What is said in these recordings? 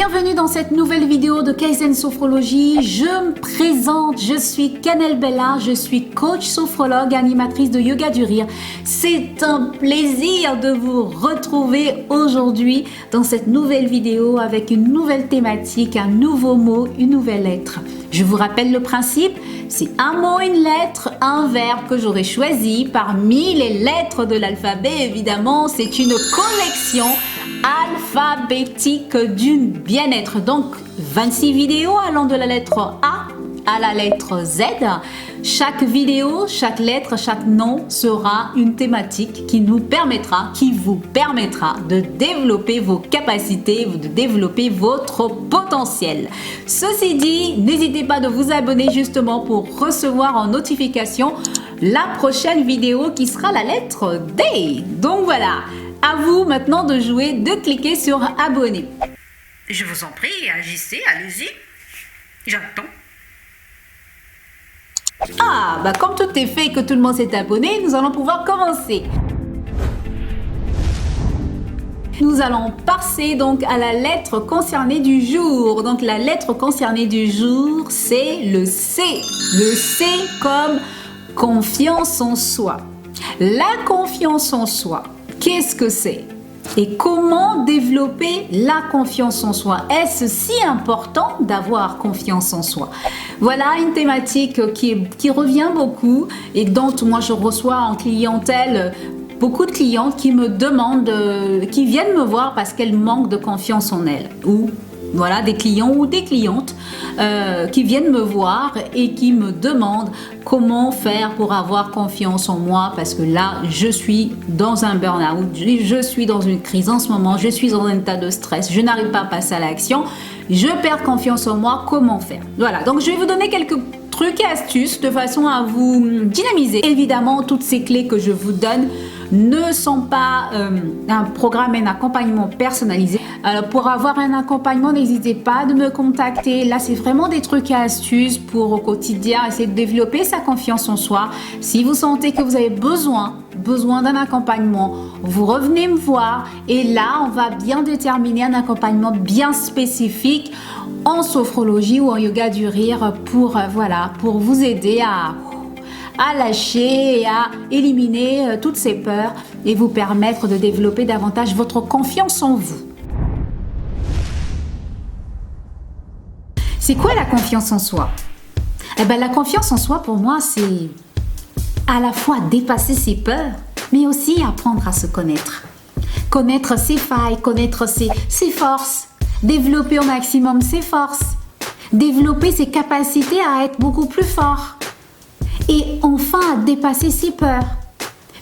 Bienvenue dans cette nouvelle vidéo de Kaizen Sophrologie. Je me présente, je suis Canel Bella, je suis coach sophrologue, animatrice de Yoga du Rire. C'est un plaisir de vous retrouver aujourd'hui dans cette nouvelle vidéo avec une nouvelle thématique, un nouveau mot, une nouvelle lettre. Je vous rappelle le principe, c'est un mot, une lettre, un verbe que j'aurais choisi parmi les lettres de l'alphabet. Évidemment, c'est une collection alphabétique du bien-être. Donc, 26 vidéos allant de la lettre A à la lettre Z. Chaque vidéo, chaque lettre, chaque nom sera une thématique qui vous permettra de développer vos capacités, de développer votre potentiel. Ceci dit, n'hésitez pas de vous abonner justement pour recevoir en notification la prochaine vidéo qui sera la lettre D. Donc voilà, à vous maintenant de jouer, de cliquer sur abonner. Je vous en prie, agissez, allez-y. J'attends. Ah, bah comme tout est fait et que tout le monde s'est abonné, nous allons pouvoir commencer. Nous allons passer donc à la lettre concernée du jour. Donc la lettre concernée du jour, c'est le C. Le C comme confiance en soi. La confiance en soi, qu'est-ce que c'est? Et comment développer la confiance en soi? Est-ce si important d'avoir confiance en soi? Voilà une thématique qui revient beaucoup et dont moi je reçois en clientèle beaucoup de clientes qui me demandent, qui viennent me voir parce qu'elles manquent de confiance en elles. Ou voilà, des clients ou des clientes qui viennent me voir et qui me demandent comment faire pour avoir confiance en moi parce que là, je suis dans un burn-out, je suis dans une crise en ce moment, je suis dans un état de stress, je n'arrive pas à passer à l'action, je perds confiance en moi, comment faire? Voilà, donc je vais vous donner quelques trucs et astuces de façon à vous dynamiser. Évidemment, toutes ces clés que je vous donne ne sont pas un programme et un accompagnement personnalisé. Alors pour avoir un accompagnement, n'hésitez pas de me contacter. Là, c'est vraiment des trucs et astuces pour au quotidien essayer de développer sa confiance en soi. Si vous sentez que vous avez besoin d'un accompagnement, vous revenez me voir et là, on va bien déterminer un accompagnement bien spécifique en sophrologie ou en yoga du rire pour vous aider à lâcher et à éliminer toutes ces peurs et vous permettre de développer davantage votre confiance en vous. C'est quoi la confiance en soi? Eh bien, la confiance en soi, pour moi, c'est à la fois dépasser ses peurs, mais aussi apprendre à se connaître. Connaître ses failles, connaître ses forces, développer au maximum ses forces, développer ses capacités à être beaucoup plus fort. Et enfin, à dépasser ses peurs.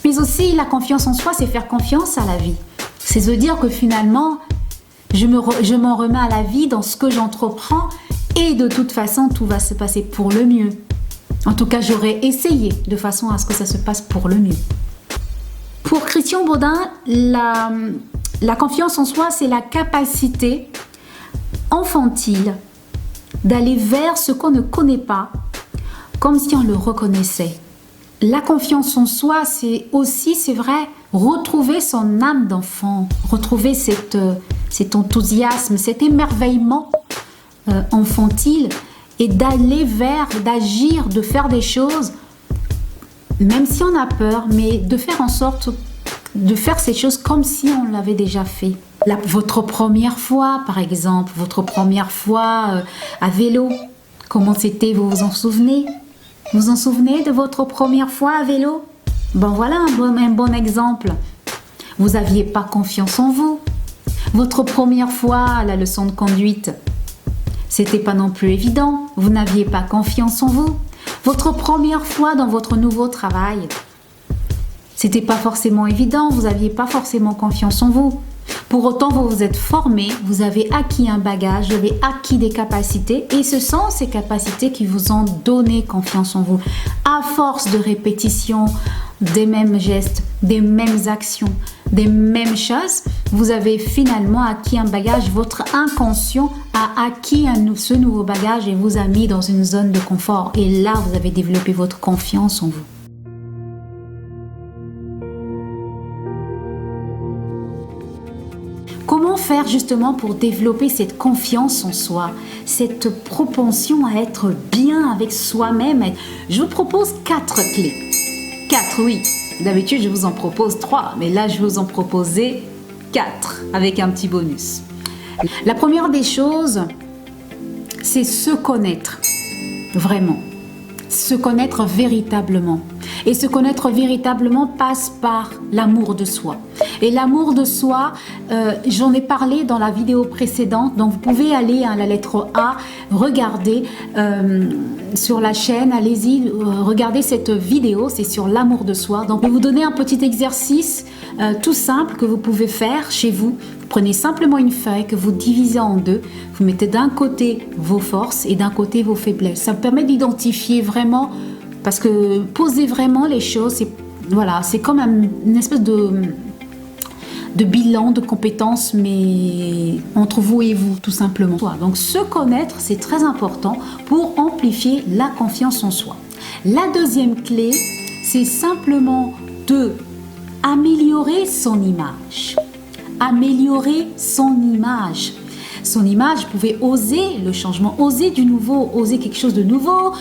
Mais aussi, la confiance en soi, c'est faire confiance à la vie. C'est se dire que finalement, je m'en remets à la vie dans ce que j'entreprends et de toute façon, tout va se passer pour le mieux. En tout cas, j'aurais essayé de façon à ce que ça se passe pour le mieux. Pour Christian Baudin, la confiance en soi, c'est la capacité infantile d'aller vers ce qu'on ne connaît pas, comme si on le reconnaissait. La confiance en soi, c'est aussi, c'est vrai, retrouver son âme d'enfant, retrouver cet enthousiasme, cet émerveillement infantile et d'aller vers, d'agir, de faire des choses, même si on a peur, mais de faire en sorte de faire ces choses comme si on l'avait déjà fait. Votre première fois, par exemple, votre première fois à vélo, comment c'était, vous vous en souvenez? Vous vous en souvenez de votre première fois à vélo? Ben voilà un bon exemple. Vous n'aviez pas confiance en vous. Votre première fois à la leçon de conduite, c'était pas non plus évident. Vous n'aviez pas confiance en vous. Votre première fois dans votre nouveau travail, c'était pas forcément évident. Vous n'aviez pas forcément confiance en vous. Pour autant, vous vous êtes formé, vous avez acquis un bagage, vous avez acquis des capacités et ce sont ces capacités qui vous ont donné confiance en vous. À force de répétition des mêmes gestes, des mêmes actions, des mêmes choses, vous avez finalement acquis un bagage, votre inconscient a acquis ce nouveau bagage et vous a mis dans une zone de confort. Et là, vous avez développé votre confiance en vous. Comment faire justement pour développer cette confiance en soi, cette propension à être bien avec soi-même? Je vous propose 4 clés. 4, oui. D'habitude, je vous en propose 3, mais là, je vais vous en proposer 4 avec un petit bonus. La première des choses, c'est se connaître, vraiment. Se connaître véritablement. Et se connaître véritablement passe par l'amour de soi. Et l'amour de soi, j'en ai parlé dans la vidéo précédente, donc vous pouvez aller à la lettre A, regarder sur la chaîne, allez-y, regardez cette vidéo, c'est sur l'amour de soi. Donc je vais vous donner un petit exercice tout simple que vous pouvez faire chez vous. Vous prenez simplement une feuille que vous divisez en deux, vous mettez d'un côté vos forces et d'un côté vos faiblesses. Ça vous permet d'identifier vraiment, parce que poser vraiment les choses, c'est comme une espèce de bilan de compétences, mais entre vous et vous, tout simplement. Donc se connaître, c'est très important pour amplifier la confiance en soi. La deuxième clé, c'est simplement de améliorer son image. Améliorer son image. Son image, vous pouvez oser le changement, oser du nouveau, oser quelque chose de nouveau,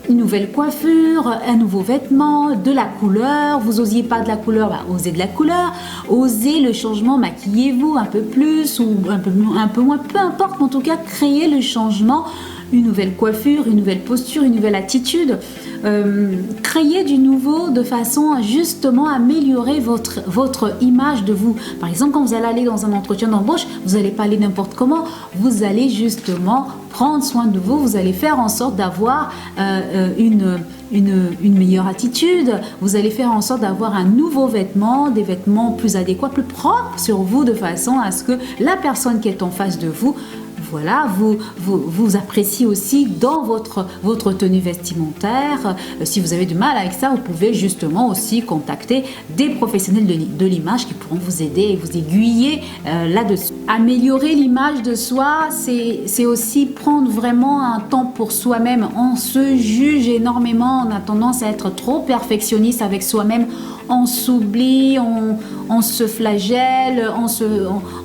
une nouvelle coiffure, un nouveau vêtement, de la couleur. Vous n'osiez pas de la couleur, osez de la couleur. Osez le changement, maquillez-vous un peu plus ou un peu moins, peu importe, mais en tout cas, créez le changement, une nouvelle coiffure, une nouvelle posture, une nouvelle attitude. Créer du nouveau de façon à justement améliorer votre image de vous. Par exemple, quand vous allez aller dans un entretien d'embauche, vous n'allez pas aller n'importe comment, vous allez justement prendre soin de vous, vous allez faire en sorte d'avoir une meilleure attitude, vous allez faire en sorte d'avoir un nouveau vêtement, des vêtements plus adéquats, plus propres sur vous, de façon à ce que la personne qui est en face de vous, voilà, vous appréciez aussi dans votre tenue vestimentaire. Si vous avez du mal avec ça, vous pouvez justement aussi contacter des professionnels de l'image qui pourront vous aider et vous aiguiller là-dessus. Améliorer l'image de soi, c'est aussi prendre vraiment un temps pour soi-même. On se juge énormément, on a tendance à être trop perfectionniste avec soi-même. On s'oublie, on se flagelle,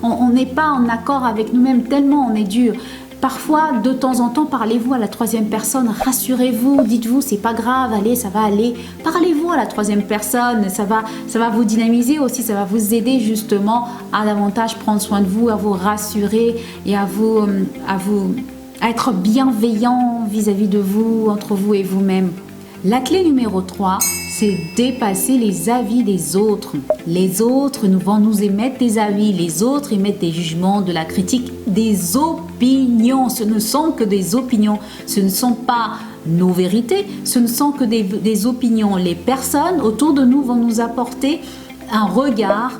on n'est pas en accord avec nous-mêmes tellement on est dur. Parfois, de temps en temps, parlez-vous à la troisième personne, rassurez-vous, dites-vous, c'est pas grave, allez, ça va aller. Parlez-vous à la troisième personne, ça va vous dynamiser aussi, ça va vous aider justement à davantage prendre soin de vous, à vous rassurer et à être bienveillant vis-à-vis de vous, entre vous et vous-même. La clé numéro 3, c'est dépasser les avis des autres. Les autres vont nous émettre des avis, les autres émettent des jugements, de la critique, des opinions. Ce ne sont que des opinions, ce ne sont pas nos vérités, ce ne sont que des opinions. Les personnes autour de nous vont nous apporter un regard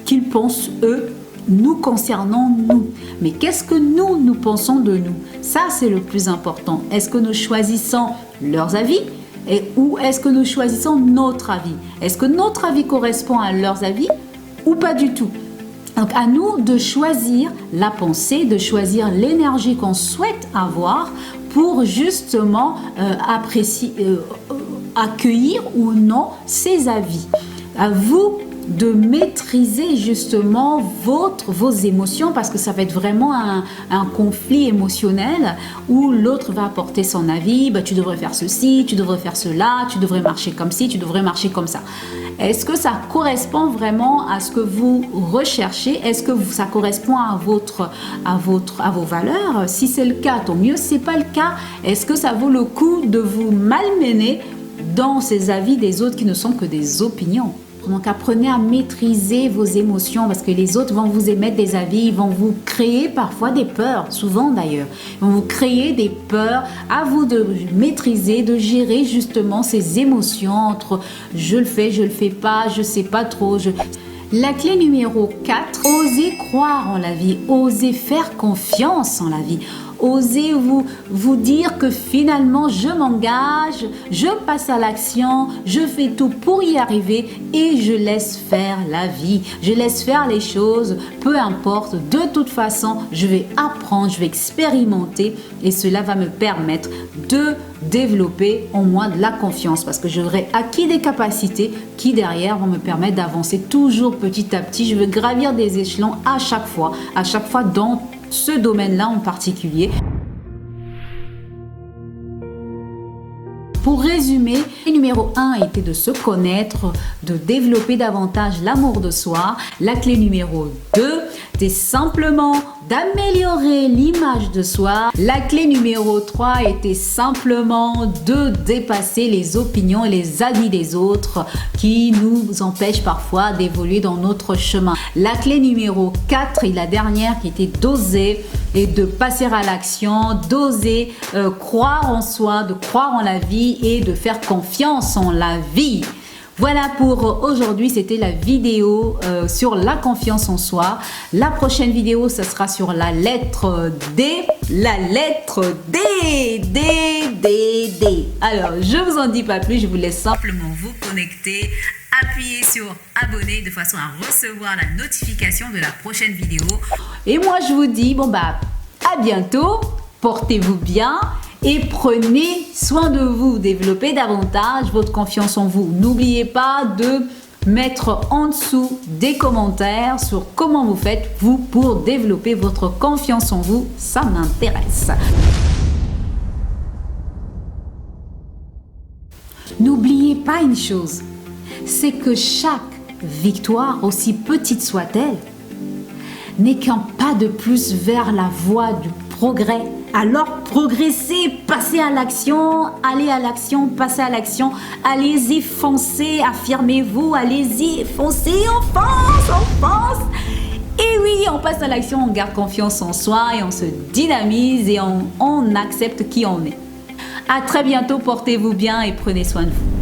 qu'ils pensent eux, nous concernant nous. Mais qu'est-ce que nous pensons de nous? Ça, c'est le plus important. Est-ce que nous choisissons leurs avis ou est-ce que nous choisissons notre avis? Est-ce que notre avis correspond à leurs avis ou pas du tout? Donc à nous de choisir la pensée, de choisir l'énergie qu'on souhaite avoir pour justement accueillir ou non ces avis. À vous de maîtriser justement vos émotions, parce que ça va être vraiment un conflit émotionnel où l'autre va apporter son avis, tu devrais faire ceci, tu devrais faire cela, tu devrais marcher comme ci, tu devrais marcher comme ça. Est-ce que ça correspond vraiment à ce que vous recherchez? Est-ce que ça correspond à vos valeurs? Si c'est le cas, tant mieux. Si ce n'est pas le cas, est-ce que ça vaut le coup de vous malmener dans ces avis des autres qui ne sont que des opinions? Donc apprenez à maîtriser vos émotions, parce que les autres vont vous émettre des avis, ils vont vous créer parfois des peurs, souvent d'ailleurs. Ils vont vous créer des peurs, à vous de maîtriser, de gérer justement ces émotions entre je le fais pas, je sais pas trop. La clé numéro 4, osez croire en la vie, osez faire confiance en la vie, osez vous dire que finalement je m'engage, je passe à l'action, je fais tout pour y arriver et je laisse faire la vie, je laisse faire les choses, peu importe, de toute façon je vais apprendre, je vais expérimenter et cela va me permettre de développer en moi de la confiance parce que j'aurai acquis des capacités qui derrière vont me permettre d'avancer toujours petit à petit. Je veux gravir des échelons à chaque fois dans ce domaine-là en particulier. Pour résumer, le numéro 1 était de se connaître, de développer davantage l'amour de soi. La clé numéro 2 était simplement d'améliorer l'image de soi. La clé numéro 3 était simplement de dépasser les opinions et les avis des autres qui nous empêchent parfois d'évoluer dans notre chemin. La clé numéro 4 et la dernière qui était d'oser et de passer à l'action, d'oser croire en soi, de croire en la vie et de faire confiance en la vie. Voilà pour aujourd'hui, c'était la vidéo sur la confiance en soi. La prochaine vidéo, ce sera sur la lettre D. La lettre D. D. Alors, je vous en dis pas plus, je vous laisse simplement vous connecter. Appuyez sur abonner de façon à recevoir la notification de la prochaine vidéo. Et moi, je vous dis, à bientôt, portez-vous bien. Et prenez soin de vous, développez davantage votre confiance en vous. N'oubliez pas de mettre en dessous des commentaires sur comment vous faites, vous, pour développer votre confiance en vous. Ça m'intéresse. N'oubliez pas une chose, c'est que chaque victoire, aussi petite soit-elle, n'est qu'un pas de plus vers la voie du progrès. Alors progressez, passez à l'action, allez à l'action, passez à l'action, allez-y, foncez, affirmez-vous, allez-y, foncez, on fonce. Et oui, on passe à l'action, on garde confiance en soi et on se dynamise et on accepte qui on est. À très bientôt, portez-vous bien et prenez soin de vous.